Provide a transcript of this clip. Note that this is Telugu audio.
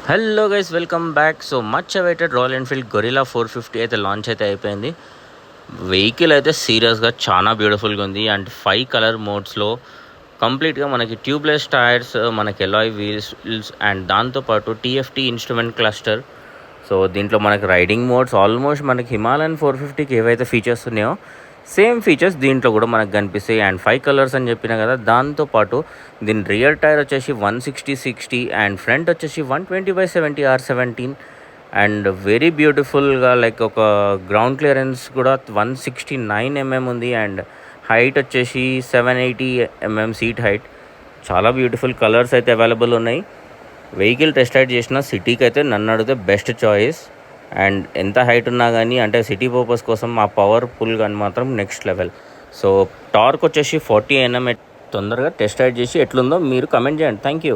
Hello guys, welcome back. So much awaited Royal Enfield Gorilla 450 అయితే లాంచ్ అయితే అయిపోయింది. వెహికల్ అయితే సీరియస్గా చాలా బ్యూటిఫుల్గా ఉంది. అండ్ 5 కలర్ మోడ్స్లో కంప్లీట్గా మనకి ట్యూబ్లెస్ టైర్స్, మనకి ఎలాయ్ వీల్స్ అండ్ దాంతోపాటు టీఎఫ్టీ ఇన్స్ట్రుమెంట్ క్లస్టర్. సో దీంట్లో మనకి రైడింగ్ మోడ్స్ ఆల్మోస్ట్ మనకి హిమాలయన్ 450కి ఏవైతే ఫీచర్స్ ఉన్నాయో సేమ్ ఫీచర్స్ దీంట్లో కూడా మనకు కనిపిస్తాయి. అండ్ 5 కలర్స్ అని చెప్పిన కదా, దాంతోపాటు దీని రియర్ టైర్ వచ్చేసి 160/60 అండ్ ఫ్రంట్ వచ్చేసి 120/70 R17 అండ్ వెరీ బ్యూటిఫుల్గా లైక్ ఒక గ్రౌండ్ క్లియరెన్స్ కూడా 169 mm ఉంది. అండ్ హైట్ వచ్చేసి 780 mm సీట్ హైట్. చాలా బ్యూటిఫుల్ కలర్స్ అయితే అవైలబుల్ ఉన్నాయి. వెహికల్ టెస్ట్ రైడ్ చేసిన సిటీకి అయితే నన్ను అడిగితే బెస్ట్ చాయిస్. అండ్ ఎంత హైట్ ఉన్నా కానీ అంటే సిటీ పర్పస్ కోసం ఆ పవర్ పుల్ కానీ మాత్రం నెక్స్ట్ లెవెల్. సో టార్క్ వచ్చేసి 40 Nm. తొందరగా టెస్ట్ రైడ్ చేసి ఎట్లుందో మీరు కమెంట్ చేయండి. Thank you.